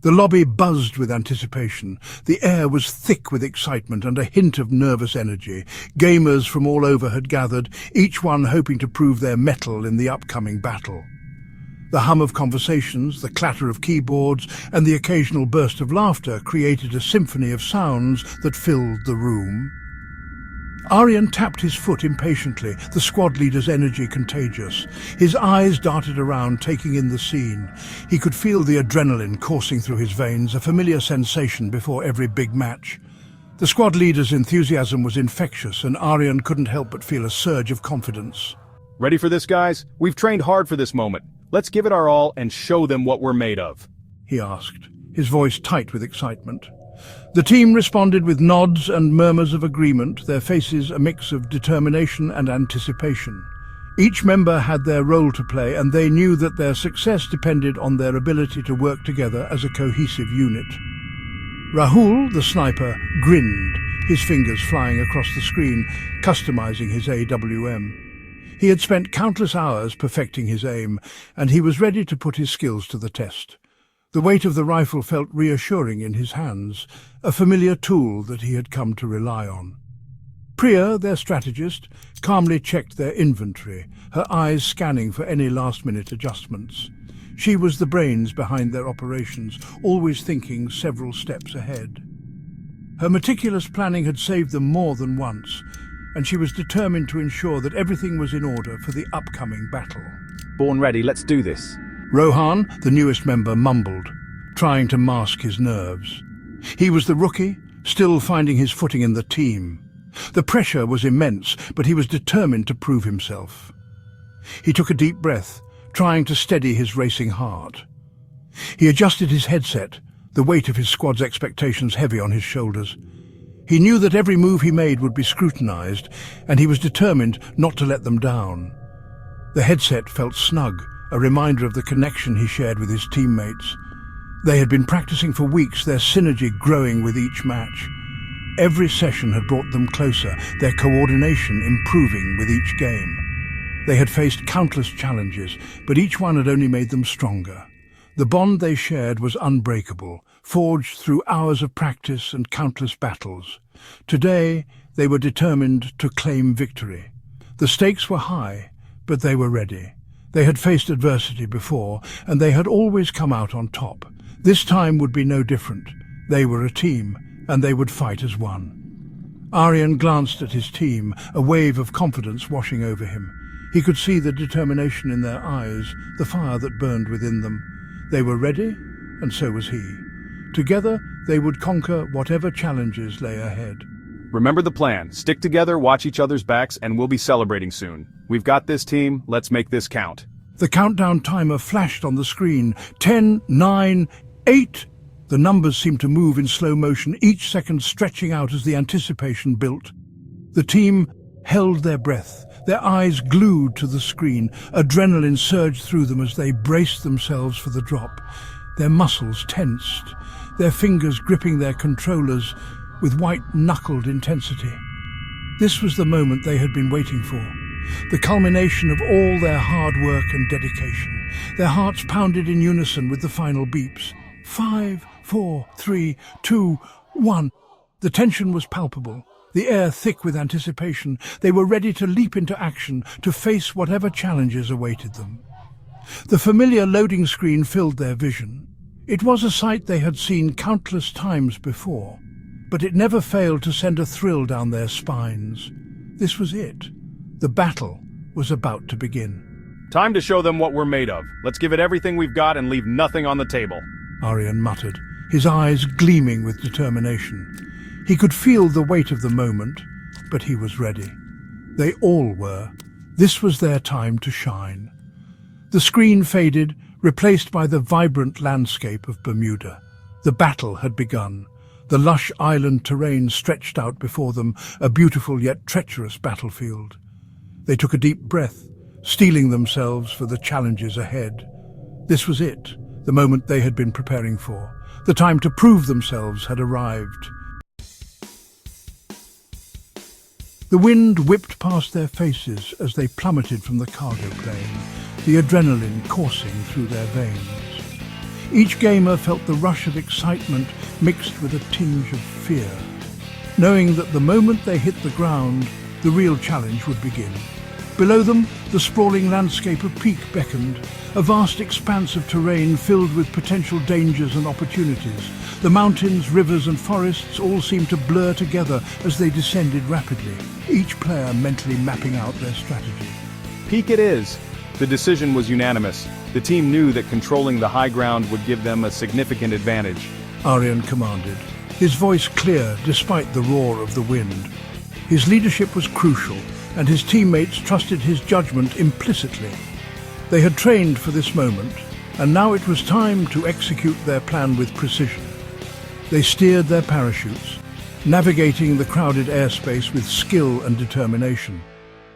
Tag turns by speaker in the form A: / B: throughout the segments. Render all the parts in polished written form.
A: The lobby buzzed with anticipation. The air was thick with excitement and a hint of nervous energy. Gamers from all over had gathered, each one hoping to prove their mettle in the upcoming battle. The hum of conversations, the clatter of keyboards, and the occasional burst of laughter created a symphony of sounds that filled the room. Aryan tapped his foot impatiently, the squad leader's energy contagious. His eyes darted around, taking in the scene. He could feel the adrenaline coursing through his veins, a familiar sensation before every big match. The squad leader's enthusiasm was infectious, and Aryan couldn't help but feel a surge of confidence.
B: Ready for this, guys? We've trained hard for this moment. Let's give it our all and show them what we're made of,
A: he asked, his voice tight with excitement. The team responded with nods and murmurs of agreement, their faces a mix of determination and anticipation. Each member had their role to play, and they knew that their success depended on their ability to work together as a cohesive unit. Rahul, the sniper, grinned, his fingers flying across the screen, customizing his AWM. He had spent countless hours perfecting his aim, and he was ready to put his skills to the test. The weight of the rifle felt reassuring in his hands, a familiar tool that he had come to rely on. Priya, their strategist, calmly checked their inventory, her eyes scanning for any last-minute adjustments. She was the brains behind their operations, always thinking several steps ahead. Her meticulous planning had saved them more than once, and she was determined to ensure that everything was in order for the upcoming battle.
B: Born ready, let's do this.
A: Rohan, the newest member, mumbled, trying to mask his nerves. He was the rookie, still finding his footing in the team. The pressure was immense, but he was determined to prove himself. He took a deep breath, trying to steady his racing heart. He adjusted his headset, the weight of his squad's expectations heavy on his shoulders. He knew that every move he made would be scrutinized, and he was determined not to let them down. The headset felt snug, a reminder of the connection he shared with his teammates. They had been practicing for weeks, their synergy growing with each match. Every session had brought them closer, their coordination improving with each game. They had faced countless challenges, but each one had only made them stronger. The bond they shared was unbreakable, forged through hours of practice and countless battles. Today, they were determined to claim victory. The stakes were high, but they were ready. They had faced adversity before, and they had always come out on top. This time would be no different. They were a team, and they would fight as one. Aryan glanced at his team, a wave of confidence washing over him. He could see the determination in their eyes, the fire that burned within them. They were ready, and so was he. Together, they would conquer whatever challenges lay ahead.
B: Remember the plan. Stick together, watch each other's backs, and we'll be celebrating soon. We've got this, team. Let's make this count.
A: The countdown timer flashed on the screen. 10, 9, 8. The numbers seemed to move in slow motion, each second stretching out as the anticipation built. The team held their breath, their eyes glued to the screen. Adrenaline surged through them as they braced themselves for the drop. Their muscles tensed, their fingers gripping their controllers with white-knuckled intensity. This was the moment they had been waiting for, the culmination of all their hard work and dedication. Their hearts pounded in unison with the final beeps. 5, 4, 3, 2, 1. The tension was palpable, the air thick with anticipation. They were ready to leap into action, to face whatever challenges awaited them. The familiar loading screen filled their vision. It was a sight they had seen countless times before, but it never failed to send a thrill down their spines. This was it. The battle was about to begin.
B: Time to show them what we're made of. Let's give it everything we've got and leave nothing on the table,
A: Aryan muttered, his eyes gleaming with determination. He could feel the weight of the moment, but he was ready. They all were. This was their time to shine. The screen faded, replaced by the vibrant landscape of Bermuda. The battle had begun. The lush island terrain stretched out before them, a beautiful yet treacherous battlefield. They took a deep breath, steeling themselves for the challenges ahead. This was it, the moment they had been preparing for. The time to prove themselves had arrived. The wind whipped past their faces as they plummeted from the cargo plane, the adrenaline coursing through their veins. Each gamer felt the rush of excitement mixed with a tinge of fear, knowing that the moment they hit the ground, the real challenge would begin. Below them, the sprawling landscape of Peak beckoned, a vast expanse of terrain filled with potential dangers and opportunities. The mountains, rivers and forests all seemed to blur together as they descended rapidly, each player mentally mapping out their strategy.
B: Peak it is. The decision was unanimous. The team knew that controlling the high ground would give them a significant advantage.
A: Aryan commanded, his voice clear despite the roar of the wind. His leadership was crucial, and his teammates trusted his judgment implicitly. They had trained for this moment, and now it was time to execute their plan with precision. They steered their parachutes, navigating the crowded airspace with skill and determination.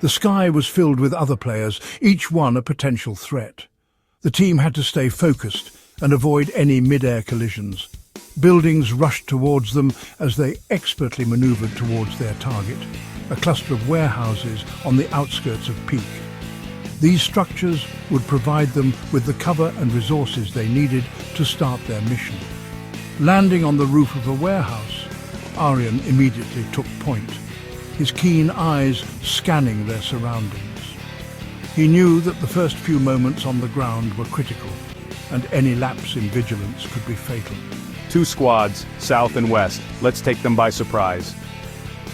A: The sky was filled with other players, each one a potential threat. The team had to stay focused and avoid any mid-air collisions. Buildings rushed towards them as they expertly maneuvered towards their target, a cluster of warehouses on the outskirts of Peak. These structures would provide them with the cover and resources they needed to start their mission. Landing on the roof of a warehouse, Aryan immediately took point, his keen eyes scanning their surroundings. He knew that the first few moments on the ground were critical, and any lapse in vigilance could be fatal.
B: 2 squads, south and west. Let's take them by surprise.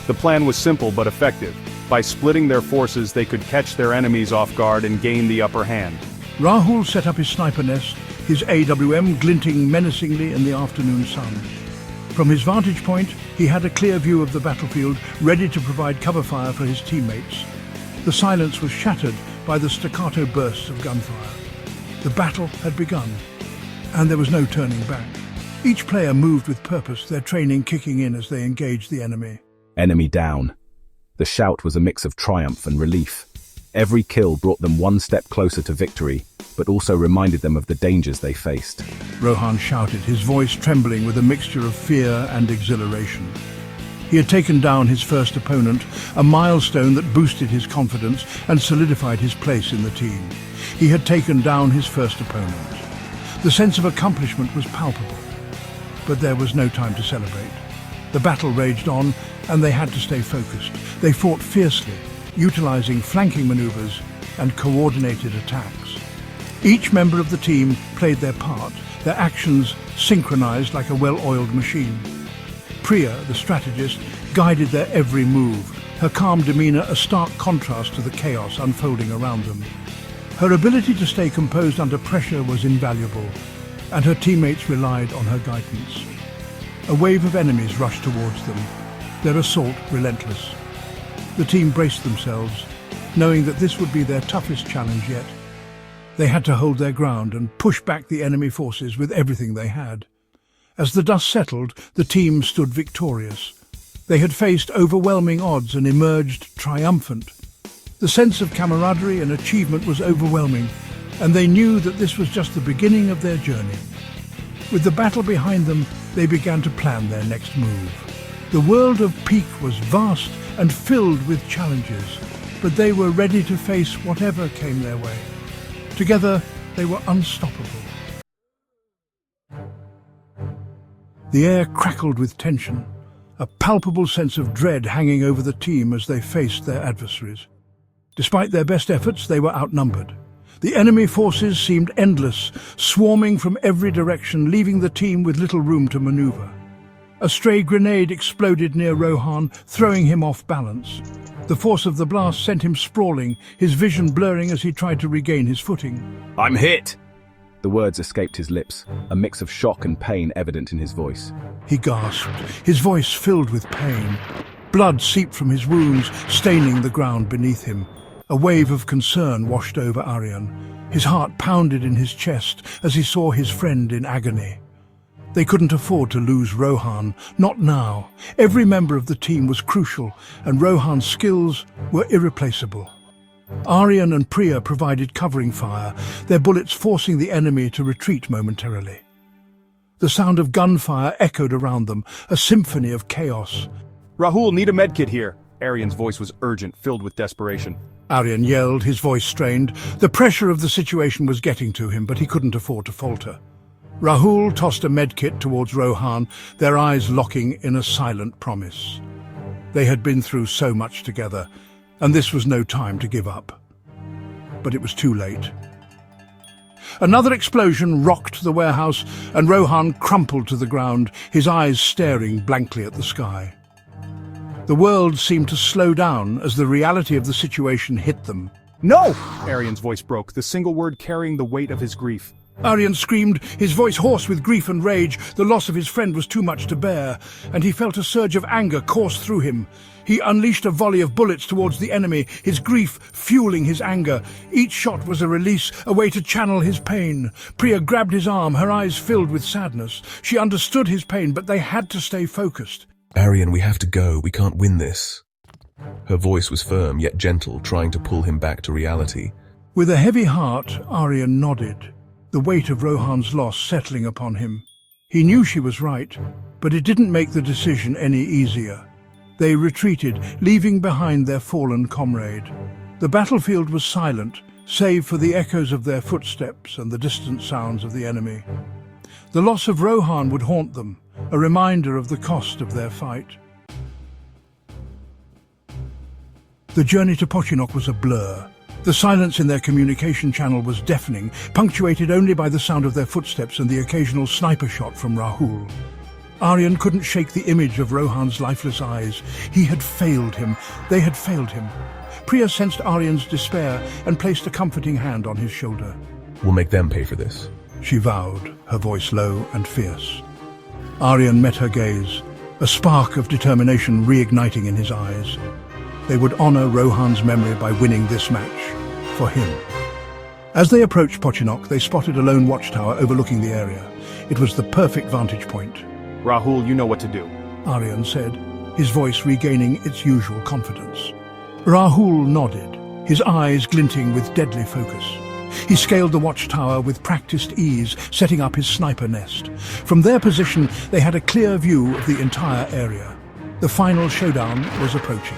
B: The plan was simple but effective. By splitting their forces, they could catch their enemies off guard and gain the upper hand.
A: Rahul set up his sniper nest, his AWM glinting menacingly in the afternoon sun. From his vantage point, he had a clear view of the battlefield, ready to provide cover fire for his teammates. The silence was shattered by the staccato bursts of gunfire. The battle had begun, and there was no turning back. Each player moved with purpose, their training kicking in as they engaged the enemy.
C: Enemy down. The shout was a mix of triumph and relief. Every kill brought them one step closer to victory, but also reminded them of the dangers they faced.
A: Rohan shouted, his voice trembling with a mixture of fear and exhilaration. He had taken down his first opponent, a milestone that boosted his confidence and solidified his place in the team. He had taken down his first opponent. The sense of accomplishment was palpable, but there was no time to celebrate. The battle raged on, and they had to stay focused. They fought fiercely, utilizing flanking maneuvers and coordinated attacks. Each member of the team played their part, their actions synchronized like a well-oiled machine. Priya, the strategist, guided their every move, her calm demeanor a stark contrast to the chaos unfolding around them. Her ability to stay composed under pressure was invaluable, and her teammates relied on her guidance. A wave of enemies rushed towards them, their assault relentless. The team braced themselves, knowing that this would be their toughest challenge yet. They had to hold their ground and push back the enemy forces with everything they had. As the dust settled, the team stood victorious. They had faced overwhelming odds and emerged triumphant. The sense of camaraderie and achievement was overwhelming, and they knew that this was just the beginning of their journey. With the battle behind them, they began to plan their next move. The world of Peak was vast and filled with challenges, but they were ready to face whatever came their way. Together, they were unstoppable. The air crackled with tension, a palpable sense of dread hanging over the team as they faced their adversaries. Despite their best efforts, they were outnumbered. The enemy forces seemed endless, swarming from every direction, leaving the team with little room to maneuver. A stray grenade exploded near Rohan, throwing him off balance. The force of the blast sent him sprawling, his vision blurring as he tried to regain his footing.
C: "I'm hit!" The words escaped his lips, a mix of shock and pain evident in his voice.
A: He gasped, his voice filled with pain. Blood seeped from his wounds, staining the ground beneath him. A wave of concern washed over Aryan. His heart pounded in his chest as he saw his friend in agony. They couldn't afford to lose Rohan, not now. Every member of the team was crucial, and Rohan's skills were irreplaceable. Aryan and Priya provided covering fire, their bullets forcing the enemy to retreat momentarily. The sound of gunfire echoed around them, a symphony of chaos.
B: Rahul, need a medkit here. Aryan's voice was urgent, filled with desperation.
A: Aryan yelled, his voice strained. The pressure of the situation was getting to him, but he couldn't afford to falter. Rahul tossed a medkit towards Rohan, their eyes locking in a silent promise. They had been through so much together, and this was no time to give up. But it was too late. Another explosion rocked the warehouse, and Rohan crumpled to the ground, his eyes staring blankly at the sky. The world seemed to slow down as the reality of the situation hit them.
B: No! Aryan's voice broke, the single word carrying the weight of his grief.
A: Aryan screamed, his voice hoarse with grief and rage. The loss of his friend was too much to bear, and he felt a surge of anger course through him. He unleashed a volley of bullets towards the enemy, his grief fueling his anger. Each shot was a release, a way to channel his pain. Priya grabbed his arm, her eyes filled with sadness. She understood his pain, but they had to stay focused.
D: Aryan, we have to go. We can't win this. Her voice was firm yet gentle, trying to pull him back to reality.
A: With a heavy heart, Aryan nodded, the weight of Rohan's loss settling upon him. He knew she was right, but it didn't make the decision any easier. They retreated, leaving behind their fallen comrade. The battlefield was silent, save for the echoes of their footsteps and the distant sounds of the enemy. The loss of Rohan would haunt them, a reminder of the cost of their fight. The journey to Pochinok was a blur. The silence in their communication channel was deafening, punctuated only by the sound of their footsteps and the occasional sniper shot from Rahul. Aryan couldn't shake the image of Rohan's lifeless eyes. He had failed him. They had failed him. Priya sensed Aryan's despair and placed a comforting hand on his shoulder.
D: We'll make them pay for this,
A: she vowed, her voice low and fierce. Aryan met her gaze, a spark of determination reigniting in his eyes. They would honor Rohan's memory by winning this match, for him. As they approached Pochinok, they spotted a lone watchtower overlooking the area. It was the perfect vantage point.
B: Rahul, you know what to do,
A: Aryan said, his voice regaining its usual confidence. Rahul nodded, his eyes glinting with deadly focus. He scaled the watchtower with practiced ease, setting up his sniper nest. From their position, they had a clear view of the entire area. The final showdown was approaching.